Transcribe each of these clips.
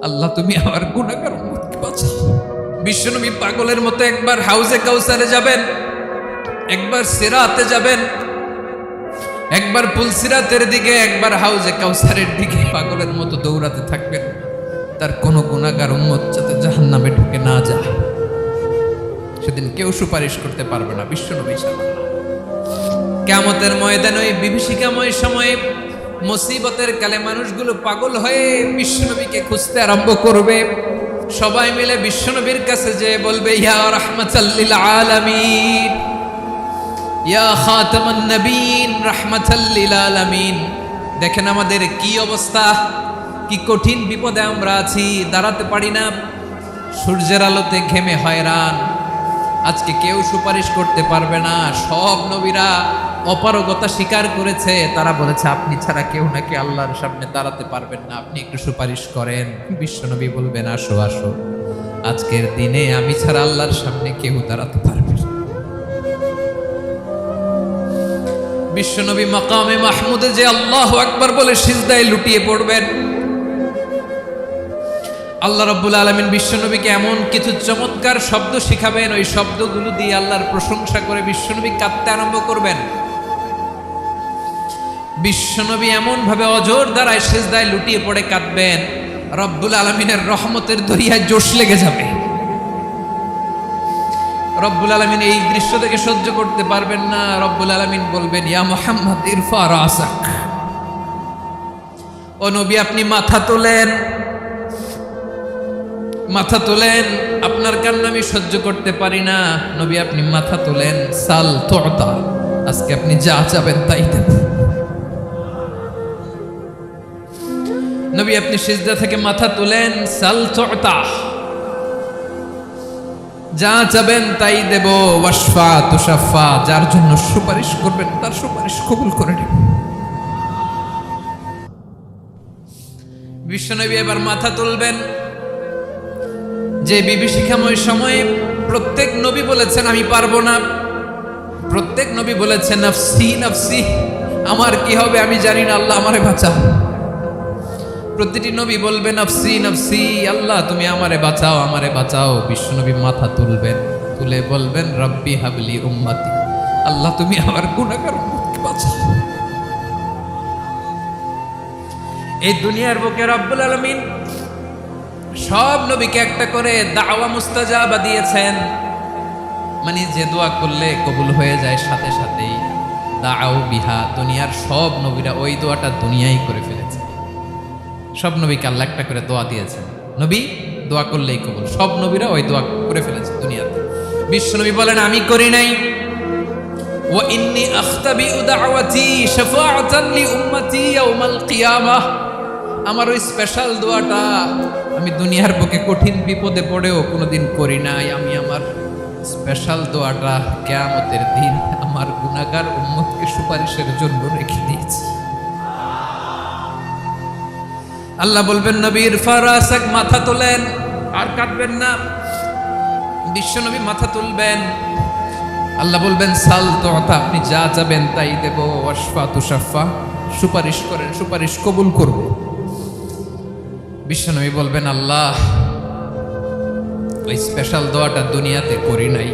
আল্লাহ তুমি আমার গুনাহগার উম্মতকে বাঁচাও। বিশ্বনবী পাগলের মতো একবার হাউজে কাউসারে যাবেন, একবার সিরাতে যাবেন, একবার পুলসিরাতের দিকে, একবার হাউজে কাউসারের দিকে পাগলের মতো দৌড়াতে থাকবেন। তার কোনো গুনাহগার উম্মত যাতে জাহান্নামে ঢুকে না যায়, সেদিন কেউ সুপারিশ করতে পারবে না বিশ্বনবী ছাড়া। কিয়ামতের ময়দানে ওই বিভীষিকাময় সময়ে মুসিবতের কালে মানুষগুলো পাগল হয়ে বিশ্বনবীকে খুঁজতে আরম্ভ করবে। সবাই মিলে বিশ্বনবীর কাছে যেয়ে বলবে, ইয়া রাহমাতাল লিল আলামিন, ইয়া খাতামান নবীন, রাহমাতাল লিল আলামিন। দেখেন আমাদের কি অবস্থা, কি কঠিন বিপদে আমরা আছি, দাঁড়াতে পারি না, সূর্যের আলোতে ঘেমে হয়রান। আজকে কেউ সুপারিশ করতে পারবে না। সব নবীরা অপারগতা স্বীকার করেছে, তারা বলেছে আপনি ছাড়া কেউ নাকি আল্লাহর সামনে দাঁড়াতে পারবেন না, আপনি একটু সুপারিশ করেন। বিশ্বনবী বলবেন, আসো আসো, আজকের দিনে আমি ছাড়া আল্লাহর সামনে কেউ দাঁড়াতে পারবে না। বিশ্বনবী মাকামে মাহমুদে যে আল্লাহু আকবার বলে সিজদায় লুটিয়ে পড়বেন। আল্লাহ রাব্বুল আলামিন বিশ্বনবীকে এমন কিছু চমৎকার শব্দ শিখাবেন, ওই শব্দগুলো দিয়ে আল্লাহর প্রশংসা করে বিশ্বনবী কাঁদতে আরম্ভ করবেন। বিশ্বনবী এমন ভাবে অজর দ্বারায় সিজদায় লুটিয়ে পড়ে কাঁদবেন, রব্বুল আলামিনের রহমতের দরিয়ায় জোশ লেগে যাবে। রব্বুল আলামিন এই দৃশ্য থেকে সহ্য করতে পারবেন না। রব্বুল আলামিন বলবেন, ইয়া মুহাম্মদ ইরফা রাসাক, ও নবী আপনি মাথা তোলেন, মাথা তোলেন, আপনার কান্না আমি সহ্য করতে পারি না। নবী আপনি মাথা তোলেন, সাল তুতা, আজকে আপনি যা চাবেন তাই দেব। নবী আপনি সিজদা থেকে মাথা তুলেন, সাল তুতা, যা চাবেন তাই দেব। ওয়াশফা তুশাফা, যার জন্য সুপারিশ করবেন তার সুপারিশ কবুল করে নেব। বিশ্বনবী এবার মাথা তুলবেন। যে বিভীষিকাময় সময়ে প্রত্যেক নবী বলেছেন আমি পারবো না, প্রত্যেক নবী বলেছেন নফসি নফসি, আমার কি হবে আমি জানি না, আল্লাহ আমারে বাঁচাও। প্রতিটি নবী বলবে নফসি নফসি, আল্লাহ তুমি আমারে বাঁচাও, আমারে বাঁচাও। বিশ্বনবী মাথা তুলবেন, তুলে বলবেন রব্বি হাবলি উম্মতি, আল্লাহ তুমি আমার গুনাহগার উম্মতকে বাঁচাও। এই দুনিয়ার বুকে রব্বুল আলামিন সব নবীকে একটা করে দাওয়া মুস্তাজাবা দিয়েছেন, মানে যে দোয়া করলে কবুল হয়ে যায় সাথে সাথেই। দাও বিহা, দুনিয়ার সব নবীরা ওই দোয়াটা দুনিয়ায় করে ফেলেছে। সব নবীকে আল্লাহ একটা করে দোয়া দিয়েছেন, নবী দোয়া করলেই কবুল। সব নবীরা ওই দোয়া করে ফেলেছে দুনিয়াতে। বিশ্বনবী বলেন আমি করি নাই। ওয়া ইন্নী আখতাবিউ দাওয়াতি শাফাআতান লি উম্মতি ইয়াউমাল কিয়ামাহ, আমার ওই স্পেশাল দোয়াটা আমি দুনিয়ার বুকে কঠিন বিপদে পড়েও কোনোদিন করি নাই। আমি আমার স্পেশাল দোয়াটা কিয়ামতের দিন আমার গুনাহগার উম্মতকে সুপারিশের জন্য রেখে দিয়েছি। আল্লাহ বলবেন নবীর ফারাসাক, মাথা তোলেন, আর কাঁদবেন না। বিশ্বনবী মাথা তুলবেন, আল্লাহ বলবেন সাল তুতা, আপনি যা চাবেন তাই দেব। ওয়াশফা তুশাফা, সুপারিশ করেন, সুপারিশ কবুল করব। বিশ্বনবী বলবেন আল্লাহ ওই স্পেশাল দোয়াটা দুনিয়াতে করি নাই,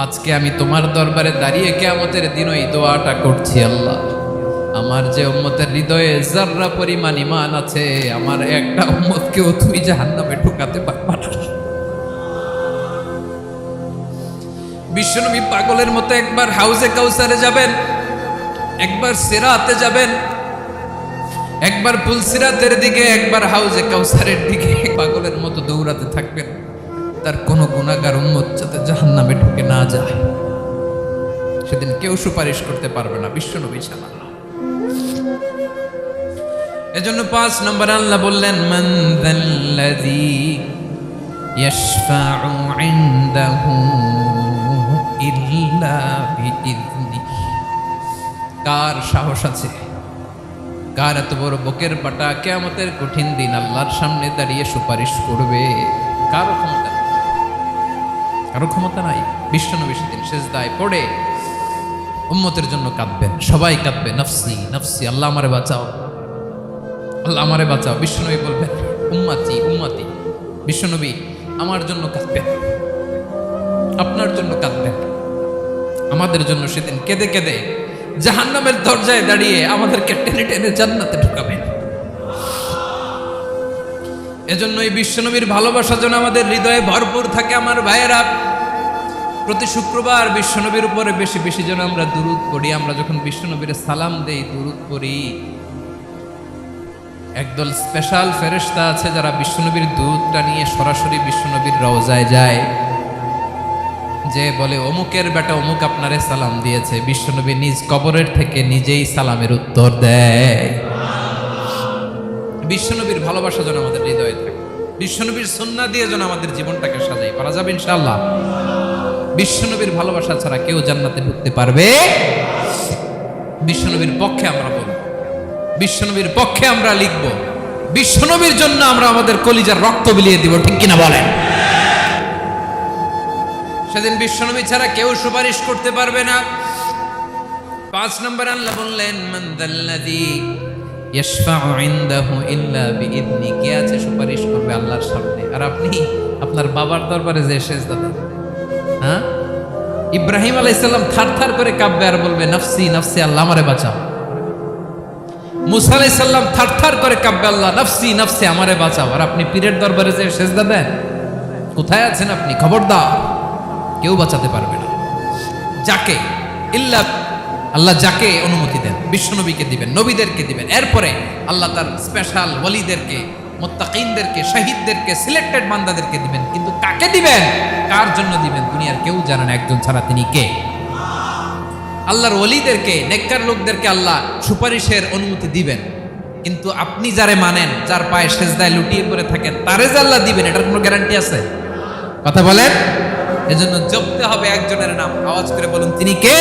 আজকে আমি তোমার দরবারে দাঁড়িয়ে কিয়ামতের দিন ওই দোয়াটা করছি। আল্লাহ আমার যে উম্মতের হৃদয়ে যাররা পরিমাণ ঈমান আছে, আমার একটা উম্মতকেও তুমি জাহান্নামে ঢুকাতে পারবা না। বিশ্বনবী পাগলের মতো একবার হাউজে কাউসারে যাবেন, একবার সিরাতে যাবেন, একবার পুলসিরাতের দিকে, একবার হাউজে কাউসারের দিকে পাগলের মতো দৌড়াতে থাকবেন। তার কোনো গুনাহগার উম্মত যাতে জাহান্নামে ঢুকে না যায়, সেদিন কেউ সুপারিশ করতে পারবে না বিশ্বনবী ছাড়া। এজন্য 5 নম্বর আল্লাহ বললেন মান যাল্লাযী ইয়াশফাউ ইনদাহু ইল্লা বিইযনিহি, কার সাহস আছে, কার এত বড় বুকের পাটা কিয়ামতের কঠিন দিন আল্লাহর সামনে দাঁড়িয়ে সুপারিশ করবে? কারো ক্ষমতা নেই, কারো ক্ষমতা নাই। বিশ্বনবী সেদিন সিজদায় পড়ে উম্মতের জন্য কাঁদবেন, সবাই কাঁদবে নফসি নফসি, আল্লাহ আমারে বাঁচাও, আল্লাহ আমারে বাঁচাও। বিশ্বনবী বলবেন উম্মতি উম্মতি, বিশ্বনবী আমার জন্য কাঁদবেন, আপনার জন্য কাঁদবেন, আমাদের জন্য সেদিন কেঁদে কেঁদে জাহান্নামের দরজায় দাঁড়িয়ে আমাদেরকে টেনে টেনে জান্নাতে ঢুকাবেন। এজন্য এই বিশ্বনবীর ভালোবাসা যেন আমাদের হৃদয়ে ভরপুর থাকে। আমার ভাইয়েরা, প্রতি শুক্রবার বিশ্বনবীর উপরে বেশি বেশি যেন আমরা দুরূদ পড়ি। আমরা যখন বিশ্বনবীর সালাম দেই, দুরূদ পড়ি, একদল স্পেশাল ফেরেশতা আছে যারা বিশ্বনবীর দুধটা নিয়ে সরাসরি বিশ্বনবীর রওজায় যায়, যে বলে অমুকের বেটা অমুক আপনারে সালাম দিয়েছে। বিশ্বনবী নিজ কবরের থেকে নিজেই সালামের উত্তর দেয়। বিশ্বনবীর ভালোবাসা যেন আমাদের হৃদয়ে থাকে, বিশ্বনবীর সুন্নাহ দিয়ে যেন আমাদের জীবনটাকে সাজাই, পারা যাবে ইনশাআল্লাহ। বিশ্বনবীর ভালোবাসা ছাড়া কেউ জান্নাতে ঢুকতে পারবে। বিশ্বনবীর পক্ষে আমরা বলব, বিশ্বনবীর পক্ষে আমরা লিখব, বিশ্বনবীর জন্য আমরা আমাদের কলিজার রক্ত বিলিয়ে দিব, ঠিক কিনা বলেন? সেদিন বিশ্বনবী ছাড়া কেউ সুপারিশ করতে পারবে না। 5 নম্বর আল্লাহ বললেন, মান যাল্লাযী ইয়াশফাউ ইনদাহু ইল্লা বিইذনি, কে আছে সুপারিশ করবে আল্লাহর সামনে? আর আপনি আপনার বাবার দরবারে যে সেজদা দেন, হ্যাঁ, ইব্রাহিম আলাইহিস সালাম থারথার করে কাঁপবে আর বলবে নাফসি নাফসি, আল্লাহ আমারে বাঁচাও। মুসা আলাইহিস সালাম থারথার করে কাঁপবে, আল্লাহ নাফসি নাফসি, আমারে বাঁচাও। আর আপনি পীরের দরবারে যে সেজদা দেন, কোথায় আছেন আপনি? খবরদার, কেউ বাঁচাতে পারবে না। যাকে ইল্লা আল্লাহ যাকে অনুমতি দেন, বিশ্বনবীকে দিবেন, নবীদেরকে দিবেন, এরপরে আল্লাহ তার স্পেশাল ওয়ালিদেরকে, মুত্তাকিনদেরকে, শহীদদেরকে, সিলেক্টেড বান্দাদেরকে দিবেন। কিন্তু কাকে দিবেন, কার জন্য দিবেন, দুনিয়ার কেউ জানে না একজন ছাড়া, তিনি কে? আল্লাহর ওয়ালিদেরকে, নেককার লোকদেরকে আল্লাহ সুপারিশের অনুমতি দিবেন। কিন্তু আপনি যারে মানেন, যার পায়ে সেজদায় লুটিয়ে পড়ে থাকেন, তারে যে আল্লাহ দিবেন, এটার কোনো গ্যারান্টি আছে? কথা বলেন। এজন্য জপতে হবে একজনের নাম, আওয়াজ করে বলুন, তিনি কে?